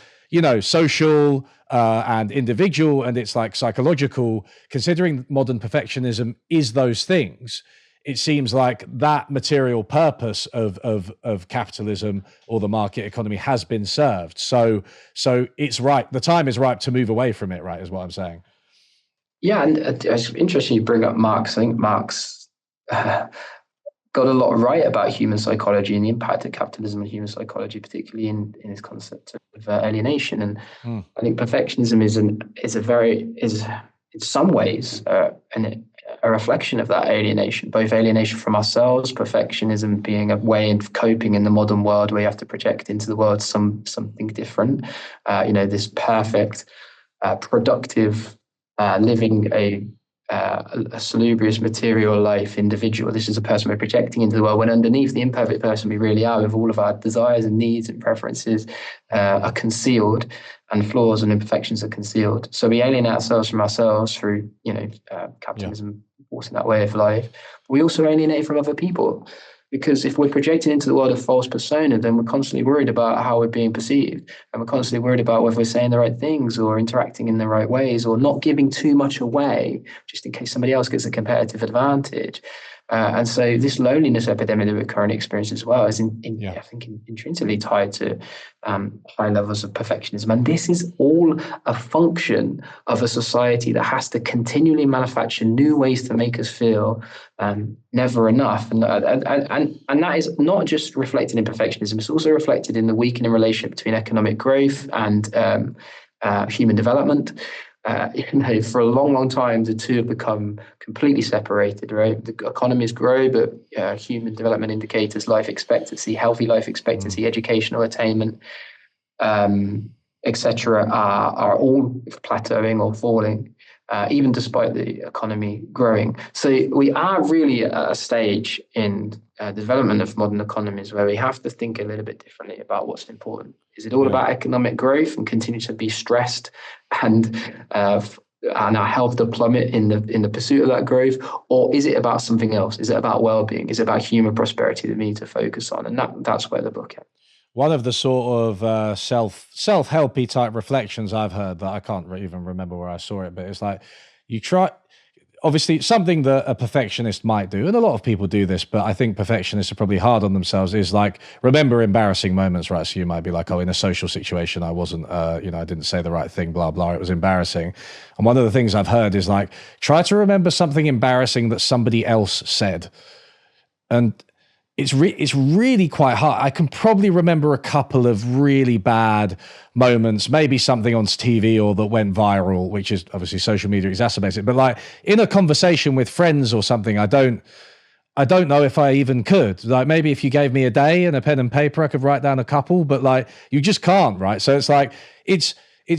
Speaker 1: social and individual, and it's like psychological. Considering modern perfectionism is those things, it seems like that material purpose of capitalism or the market economy has been served. So it's right. The time is ripe to move away from it, right, is what I'm saying.
Speaker 2: Yeah, and it's interesting you bring up Marx. I think Marx got a lot right about human psychology and the impact of capitalism on human psychology, particularly in his concept of alienation. And I think perfectionism is in some ways a reflection of that alienation, both alienation from ourselves, perfectionism being a way of coping in the modern world where you have to project into the world something different. This perfect, productive, living a salubrious material life individual. This is a person we're projecting into the world, when underneath, the imperfect person we really are, with all of our desires and needs and preferences, are concealed, and flaws and imperfections are concealed. So we alienate ourselves from ourselves through capitalism, forcing that way of life. We also alienate from other people, because if we're projecting into the world a false persona, then we're constantly worried about how we're being perceived, and we're constantly worried about whether we're saying the right things or interacting in the right ways, or not giving too much away just in case somebody else gets a competitive advantage. And so this loneliness epidemic that we're currently experiencing as well is, I think, intrinsically tied to high levels of perfectionism. And this is all a function of a society that has to continually manufacture new ways to make us feel never enough. And that is not just reflected in perfectionism, it's also reflected in the weakening relationship between economic growth and human development. For a long, long time, the two have become completely separated, right? The economies grow, but human development indicators, life expectancy, healthy life expectancy, educational attainment, etc., are all plateauing or falling, even despite the economy growing. So we are really at a stage in the development of modern economies where we have to think a little bit differently about what's important. Is it all about economic growth and continue to be stressed and our health to plummet in the pursuit of that growth, or is it about something else? Is it about well-being? Is it about human prosperity that we need to focus on? And that's where the book ends.
Speaker 1: One of the sort of self-helpy type reflections I've heard that I can't even remember where I saw it, but it's like you try. Obviously, something that a perfectionist might do, and a lot of people do this, but I think perfectionists are probably hard on themselves, is like remember embarrassing moments, right? So you might be like, oh, in a social situation, I wasn't, I didn't say the right thing, blah, blah, it was embarrassing. And one of the things I've heard is like, try to remember something embarrassing that somebody else said. And it's really quite hard. I can probably remember a couple of really bad moments, maybe something on TV or that went viral, which is obviously social media exacerbates it. But like in a conversation with friends or something, I don't know if I even could. Like maybe if you gave me a day and a pen and paper, I could write down a couple, but like you just can't, right? So it's like it's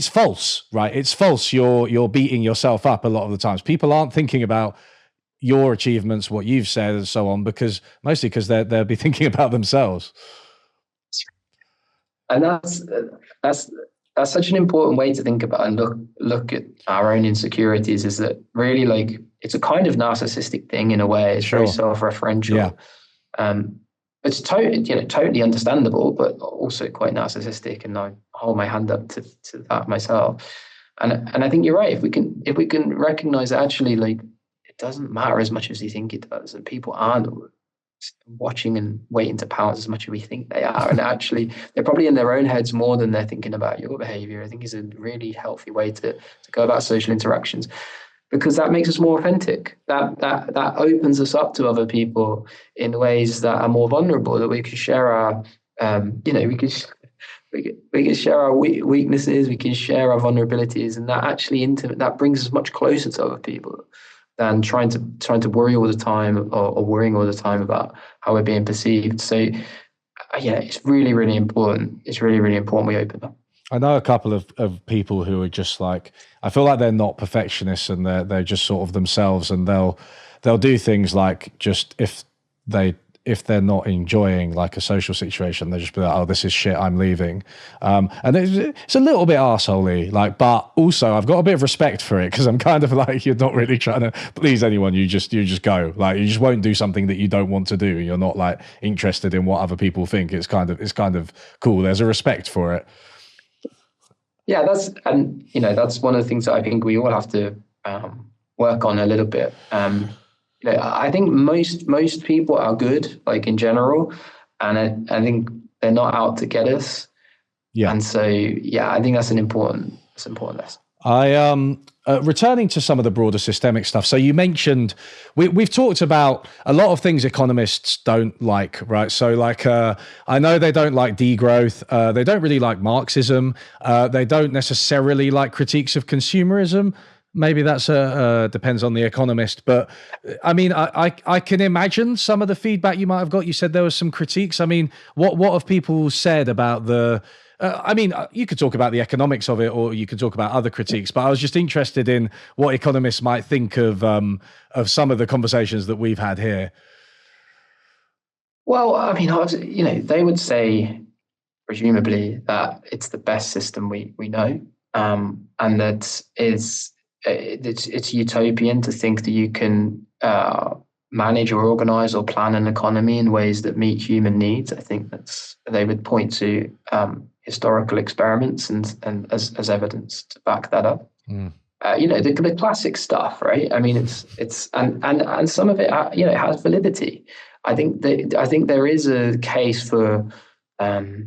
Speaker 1: false, right? It's false. You're beating yourself up a lot of the times. People aren't thinking about your achievements, what you've said, and so on, because they'll be thinking about themselves.
Speaker 2: And that's such an important way to think about and look at our own insecurities. Is that really like it's a kind of narcissistic thing in a way? It's very self-referential. Yeah. It's totally understandable, but also quite narcissistic. And I hold my hand up to that myself. And I think you're right. If we can recognize that actually, like, doesn't matter as much as you think it does, and people aren't watching and waiting to pounce as much as we think they are, and actually they're probably in their own heads more than they're thinking about your behavior. I think is a really healthy way to go about social interactions, because that makes us more authentic. That opens us up to other people in ways that are more vulnerable, that we can share our we can share our weaknesses, we can share our vulnerabilities, and that actually that brings us much closer to other people than trying to worry all the time or worrying all the time about how we're being perceived. So, it's really, really important. It's really, really important we open up.
Speaker 1: I know a couple of people who are just like, I feel like they're not perfectionists and they're just sort of themselves, and they'll do things like just if they're not enjoying like a social situation, they just be like, oh, this is shit, I'm leaving. And it's a little bit arseholey, like, but also I've got a bit of respect for it, because I'm kind of like, you're not really trying to please anyone. You just go, like, you just won't do something that you don't want to do. You're not like interested in what other people think. It's kind of cool. There's a respect for it.
Speaker 2: Yeah, that's one of the things that I think we all have to work on a little bit. I think most people are good, like in general, and I think they're not out to get us. Yeah. And so, I think that's an important lesson.
Speaker 1: I returning to some of the broader systemic stuff. So you mentioned we've talked about a lot of things economists don't like, right? So like I know they don't like degrowth. They don't really like Marxism. They don't necessarily like critiques of consumerism. Maybe that's depends on the economist, but I mean, I can imagine some of the feedback you might have got. You said there was some critiques. I mean, what have people said about the? I mean, you could talk about the economics of it, or you could talk about other critiques. But I was just interested in what economists might think of some of the conversations that we've had here.
Speaker 2: Well, I mean, they would say, presumably, that it's the best system we know, and that it's utopian to think that you can manage or organize or plan an economy in ways that meet human needs. I think they would point to historical experiments and as evidence to back that up. The classic stuff, right? I mean, it's and some of it, it has validity. I think there is a case for the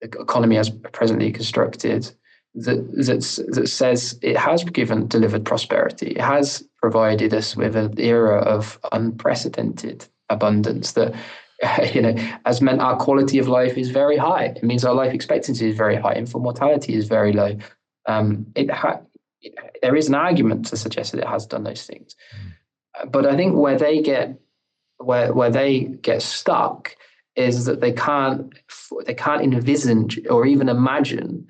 Speaker 2: economy as presently constructed that says it has delivered prosperity. It has provided us with an era of unprecedented abundance that, has meant our quality of life is very high. It means our life expectancy is very high. Infant mortality is very low. There is an argument to suggest that it has done those things, but I think where they get stuck is that they can't envisage or even imagine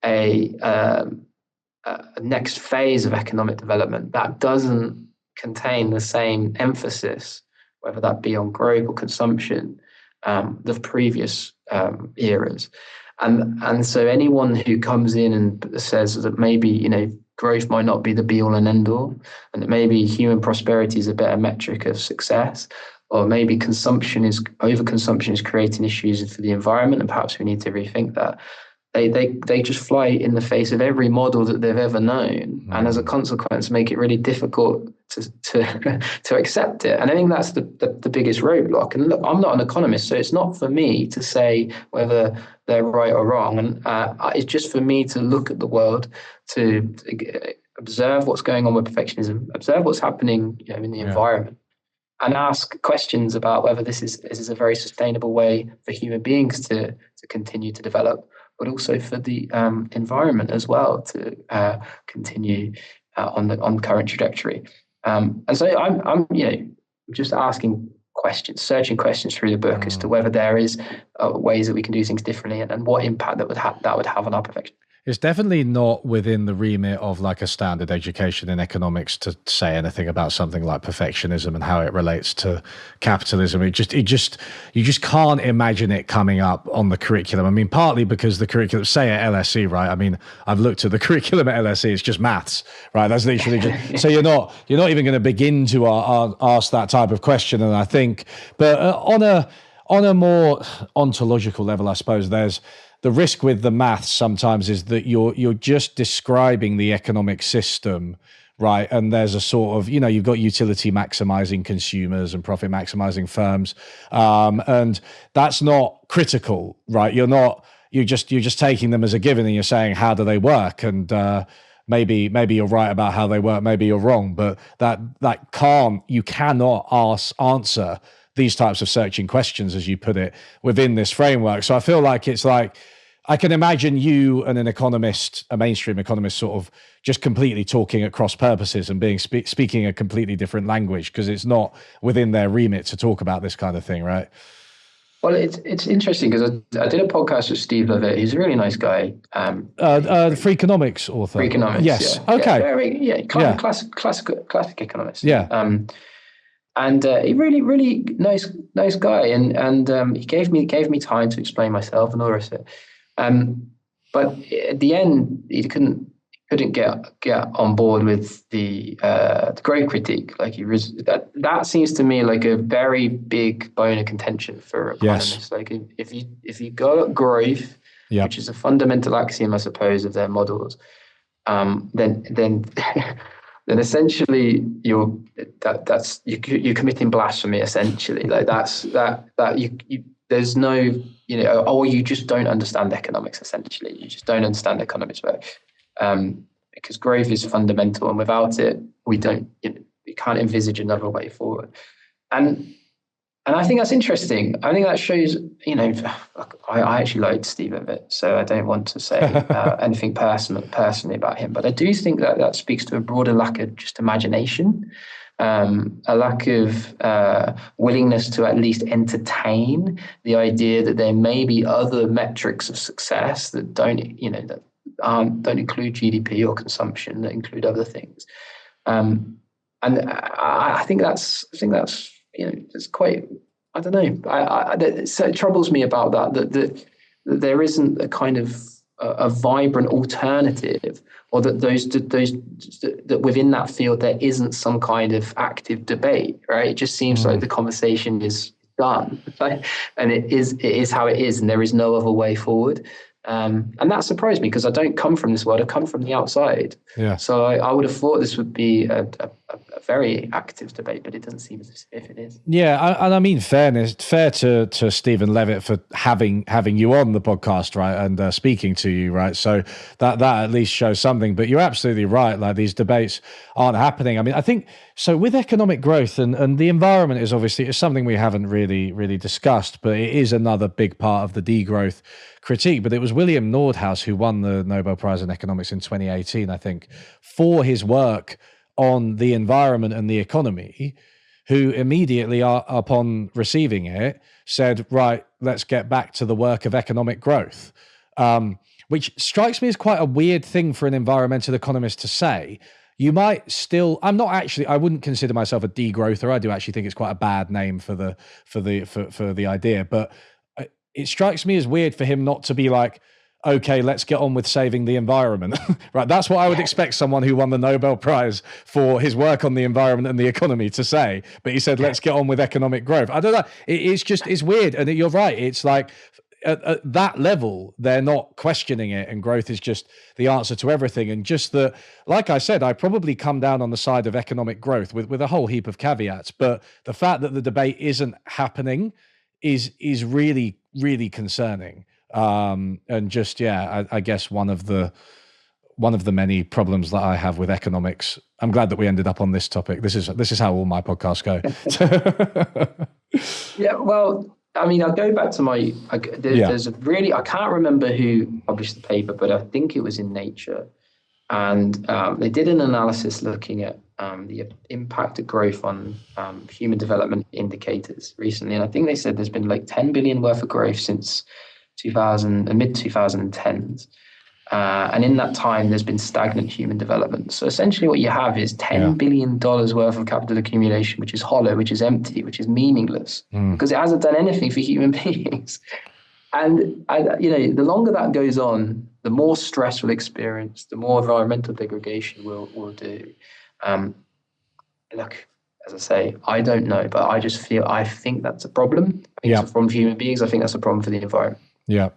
Speaker 2: a next phase of economic development that doesn't contain the same emphasis, whether that be on growth or consumption, the previous eras. And so anyone who comes in and says that maybe, growth might not be the be all and end all, and that maybe human prosperity is a better metric of success, or maybe overconsumption is creating issues for the environment, and perhaps we need to rethink that. They just fly in the face of every model that they've ever known, and as a consequence, make it really difficult to accept it. And I think that's the biggest roadblock. And look, I'm not an economist, so it's not for me to say whether they're right or wrong. And it's just for me to look at the world, to observe what's going on with perfectionism, observe what's happening, in the environment, and ask questions about whether this is a very sustainable way for human beings to continue to develop, but also for the environment as well to continue on current trajectory. And so I'm just asking questions, searching questions through the book as to whether there is ways that we can do things differently, and what impact that would have on our perfection.
Speaker 1: It's definitely not within the remit of like a standard education in economics to say anything about something like perfectionism and how it relates to capitalism. You just can't imagine it coming up on the curriculum. I mean, partly because the curriculum, say at LSE, right? I mean, I've looked at the curriculum at LSE. It's just maths, right? That's literally just, so you're not even going to begin to ask that type of question. And I think, but on a more ontological level, I suppose there's the risk with the maths sometimes is that you're just describing the economic system, right? And there's a sort of, you've got utility maximizing consumers and profit maximizing firms, and that's not critical, right? You're just taking them as a given, and you're saying, how do they work? And maybe you're right about how they work, maybe you're wrong, but you cannot answer these types of searching questions, as you put it, within this framework. So I feel like it's like, I can imagine you and an economist, a mainstream economist, sort of just completely talking at cross purposes and speaking a completely different language, because it's not within their remit to talk about this kind of thing, right?
Speaker 2: Well, it's interesting because I did a podcast with Steve Levitt. He's a really nice guy.
Speaker 1: The Free Economics author.
Speaker 2: Free Economics,
Speaker 1: yes.
Speaker 2: Yeah.
Speaker 1: Okay.
Speaker 2: Classic economist.
Speaker 1: Yeah.
Speaker 2: And he really nice guy, and he gave me time to explain myself and all the rest of it. But at the end, he couldn't get on board with the growth critique. Like that seems to me like a very big bone of contention for economists. Yes. Like if you go at growth, which is a fundamental axiom, I suppose, of their models, then then essentially you're committing blasphemy. Essentially, like there's no, or you just don't understand economics. Essentially, you just don't understand economics work, because growth is fundamental, and without it, we can't envisage another way forward. And I think that's interesting. I think that shows, I actually liked Steve a bit, so I don't want to say anything personally about him. But I do think that speaks to a broader lack of just imagination, a lack of willingness to at least entertain the idea that there may be other metrics of success that don't include GDP or consumption, that include other things. And I think that's it's quite, I don't know. So it troubles me about that there isn't a kind of a vibrant alternative, or that within that field there isn't some kind of active debate, right? It just seems like the conversation is done, right? And it is how it is, and there is no other way forward. And that surprised me, because I don't come from this world. I come from the outside. Yeah. So I would have thought this would be a very active debate, but it doesn't seem as if it is.
Speaker 1: Yeah, and I mean, fair to Stephen Levitt for having you on the podcast, right, and speaking to you, right. So that at least shows something. But you're absolutely right. Like, these debates aren't happening. I mean, I think so with economic growth and the environment is obviously something we haven't really discussed, but it is another big part of the degrowth critique. But it was William Nordhaus who won the Nobel Prize in Economics in 2018, I think, for his work on the environment and the economy, who immediately upon receiving it said, right, let's get back to the work of economic growth, which strikes me as quite a weird thing for an environmental economist to say. You might still, I wouldn't consider myself a degrowther. I do actually think it's quite a bad name for the idea, but it strikes me as weird for him not to be like, okay, let's get on with saving the environment. Right, that's what I would expect someone who won the Nobel Prize for his work on the environment and the economy to say. But he said, let's get on with economic growth. I don't know. It's weird. And you're right. It's like at that level, they're not questioning it, and growth is just the answer to everything. And just that, like I said, I probably come down on the side of economic growth with a whole heap of caveats. But the fact that the debate isn't happening is really, really concerning. And just, I guess one of the many problems that I have with economics. I'm glad that we ended up on this topic. This is how all my podcasts go.
Speaker 2: Yeah, well, I mean, I'll go back to there's a really, I can't remember who published the paper, but I think it was in Nature. And they did an analysis looking at the impact of growth on human development indicators recently. And I think they said there's been like 10 billion worth of growth since mid-2010s. And in that time, there's been stagnant human development. So essentially what you have is $10 billion worth of capital accumulation, which is hollow, which is empty, which is meaningless, because it hasn't done anything for human beings. And the longer that goes on, the more stress we'll experience, the more environmental degradation we'll do. Look, as I say, I don't know, but I think that's a problem. I think it's a problem for human beings. I think that's a problem for the environment.
Speaker 1: Yeah.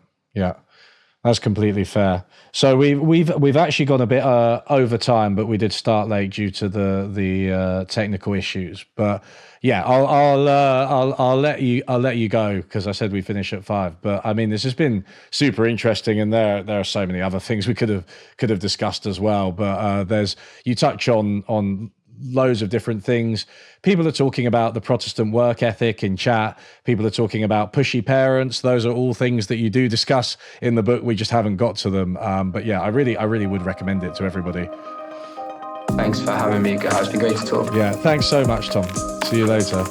Speaker 1: That's completely fair. So we've actually gone a bit over time, but we did start late due to the technical issues. But yeah, I'll let you go, because I said we finish at 5. But I mean, this has been super interesting, and there are so many other things we could have discussed as well. But you touch on loads of different things. People are talking about the Protestant work ethic in chat. People are talking about pushy parents. Those are all things that you do discuss in the book. We just haven't got to them. But yeah, I really would recommend it to everybody.
Speaker 2: Thanks for having me, guys. It's been great to talk.
Speaker 1: Yeah, thanks so much, Tom. See you later.